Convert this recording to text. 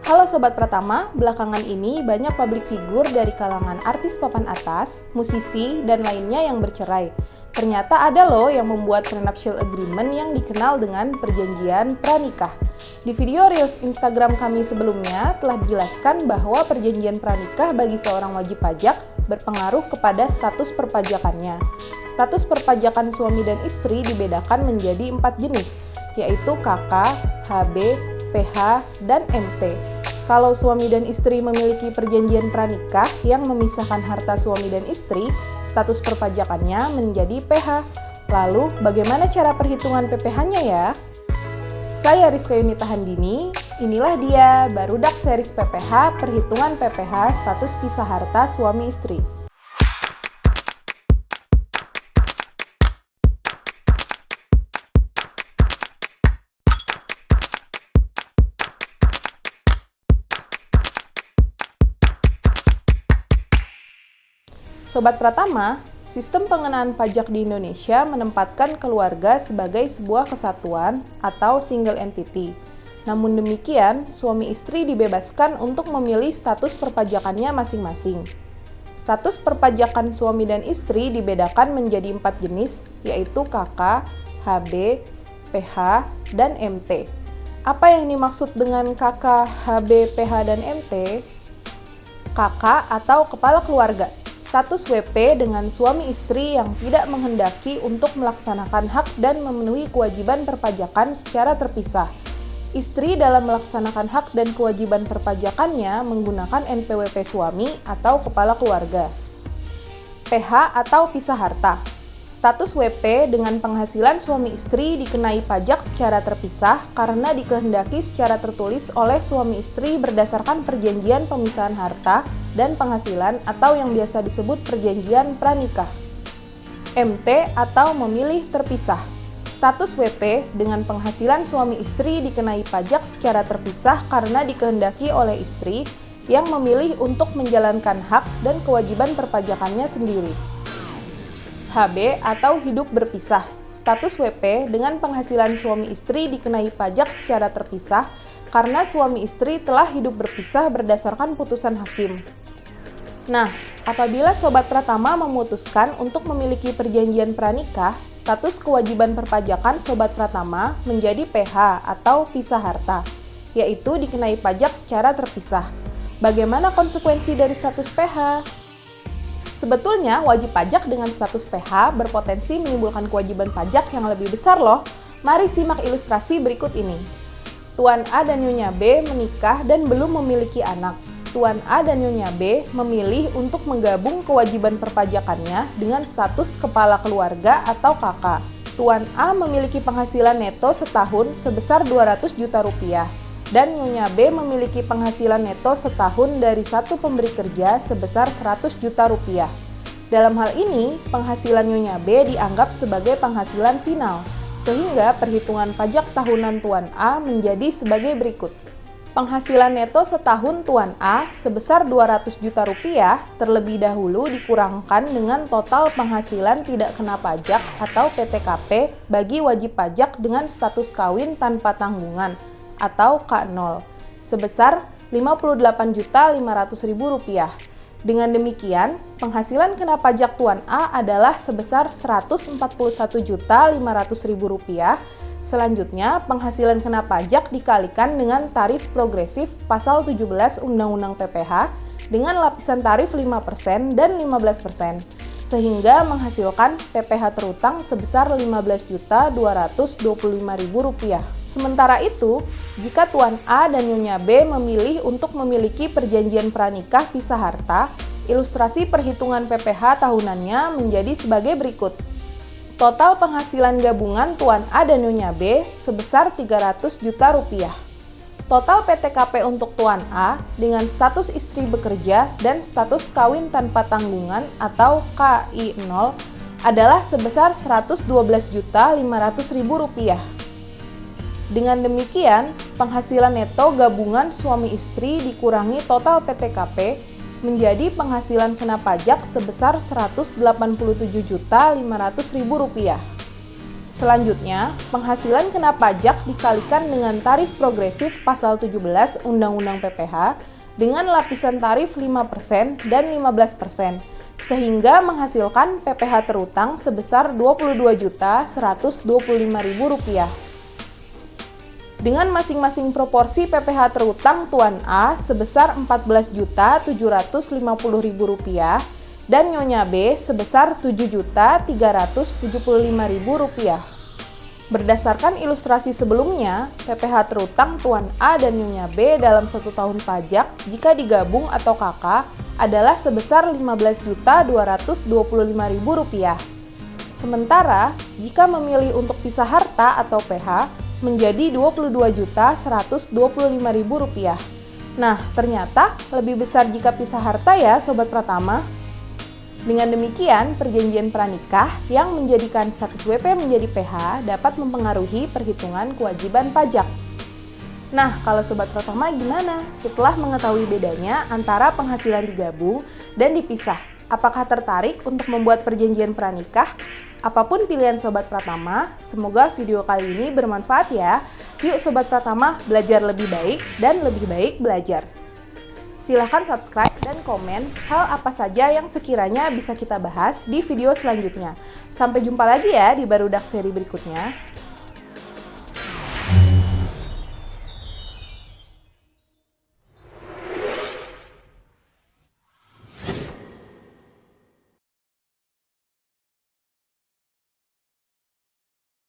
Halo Sobat Pratama, belakangan ini banyak publik figur dari kalangan artis papan atas, musisi, dan lainnya yang bercerai. Ternyata ada loh yang membuat prenuptial agreement yang dikenal dengan perjanjian pranikah. Di video Reels Instagram kami sebelumnya telah dijelaskan bahwa perjanjian pranikah bagi seorang wajib pajak berpengaruh kepada status perpajakannya. Status perpajakan suami dan istri dibedakan menjadi 4 jenis, yaitu KK, HB, PH, dan MT. Kalau suami dan istri memiliki perjanjian pranikah yang memisahkan harta suami dan istri, status perpajakannya menjadi PH. Lalu, bagaimana cara perhitungan PPh-nya ya? Saya Rizka Yunita Handini, inilah dia barudak series PPh, perhitungan PPh status pisah harta suami istri. Sobat Pratama, sistem pengenaan pajak di Indonesia menempatkan keluarga sebagai sebuah kesatuan atau single entity. Namun demikian, suami istri dibebaskan untuk memilih status perpajakannya masing-masing. Status perpajakan suami dan istri dibedakan menjadi 4 jenis, yaitu KK, HB, PH, dan MT. Apa yang dimaksud dengan KK, HB, PH, dan MT? KK atau kepala keluarga. Status WP dengan suami istri yang tidak menghendaki untuk melaksanakan hak dan memenuhi kewajiban perpajakan secara terpisah. Istri dalam melaksanakan hak dan kewajiban perpajakannya menggunakan NPWP suami atau kepala keluarga. PH atau pisah harta. Status WP dengan penghasilan suami istri dikenai pajak secara terpisah karena dikehendaki secara tertulis oleh suami istri berdasarkan perjanjian pemisahan harta dan penghasilan atau yang biasa disebut perjanjian pranikah. MT atau memilih terpisah. Status WP dengan penghasilan suami istri dikenai pajak secara terpisah karena dikehendaki oleh istri yang memilih untuk menjalankan hak dan kewajiban perpajakannya sendiri. HB atau hidup berpisah. Status WP dengan penghasilan suami istri dikenai pajak secara terpisah karena suami istri telah hidup berpisah berdasarkan putusan hakim. Nah, apabila Sobat Pratama memutuskan untuk memiliki perjanjian pranikah, status kewajiban perpajakan Sobat Pratama menjadi PH atau pisah harta, yaitu dikenai pajak secara terpisah. Bagaimana konsekuensi dari status PH? Sebetulnya, wajib pajak dengan status PH berpotensi menimbulkan kewajiban pajak yang lebih besar loh. Mari simak ilustrasi berikut ini. Tuan A dan Nyonya B menikah dan belum memiliki anak. Tuan A dan Nyonya B memilih untuk menggabung kewajiban perpajakannya dengan status kepala keluarga atau KK. Tuan A memiliki penghasilan neto setahun sebesar 200 juta rupiah. Dan Nyonya B memiliki penghasilan neto setahun dari satu pemberi kerja sebesar 100 juta rupiah. Dalam hal ini, penghasilan Nyonya B dianggap sebagai penghasilan final, sehingga perhitungan pajak tahunan Tuan A menjadi sebagai berikut. Penghasilan neto setahun Tuan A sebesar 200 juta rupiah terlebih dahulu dikurangkan dengan total penghasilan tidak kena pajak atau PTKP bagi wajib pajak dengan status kawin tanpa tanggungan atau K0 sebesar Rp58.500.000. Dengan demikian, penghasilan kena pajak Tuan A adalah sebesar Rp141.500.000. Selanjutnya, penghasilan kena pajak dikalikan dengan tarif progresif pasal 17 Undang-Undang PPh dengan lapisan tarif 5% dan 15%, sehingga menghasilkan PPh terutang sebesar Rp15.225.000. Sementara itu, jika Tuan A dan Nyonya B memilih untuk memiliki perjanjian pranikah pisah harta, ilustrasi perhitungan PPh tahunannya menjadi sebagai berikut. Total penghasilan gabungan Tuan A dan Nyonya B sebesar 300 juta rupiah. Total PTKP untuk Tuan A dengan status istri bekerja dan status kawin tanpa tanggungan atau KI0 adalah sebesar Rp112.500.000. Dengan demikian, penghasilan neto gabungan suami istri dikurangi total PTKP menjadi penghasilan kena pajak sebesar Rp187.500.000. Selanjutnya, penghasilan kena pajak dikalikan dengan tarif progresif pasal 17 Undang-Undang PPH dengan lapisan tarif 5% dan 15%, sehingga menghasilkan PPH terutang sebesar Rp22.125.000. Dengan masing-masing proporsi PPH terutang Tuan A sebesar Rp14.750.000 dan Nyonya B sebesar Rp7.375.000. Berdasarkan ilustrasi sebelumnya, PPH terutang Tuan A dan Nyonya B dalam 1 tahun pajak jika digabung atau KK adalah sebesar Rp15.225.000. Sementara, jika memilih untuk pisah harta atau PH, menjadi Rp22.125.000. Nah, ternyata lebih besar jika pisah harta ya Sobat Pratama. Dengan demikian, perjanjian pranikah yang menjadikan status WP menjadi PH dapat mempengaruhi perhitungan kewajiban pajak. Nah, kalau Sobat Pratama gimana? Setelah mengetahui bedanya antara penghasilan digabung dan dipisah, apakah tertarik untuk membuat perjanjian pranikah? Apapun pilihan Sobat Pratama, semoga video kali ini bermanfaat ya. Yuk Sobat Pratama, belajar lebih baik dan lebih baik belajar. Silahkan subscribe dan komen hal apa saja yang sekiranya bisa kita bahas di video selanjutnya. Sampai jumpa lagi ya di Barudak seri berikutnya.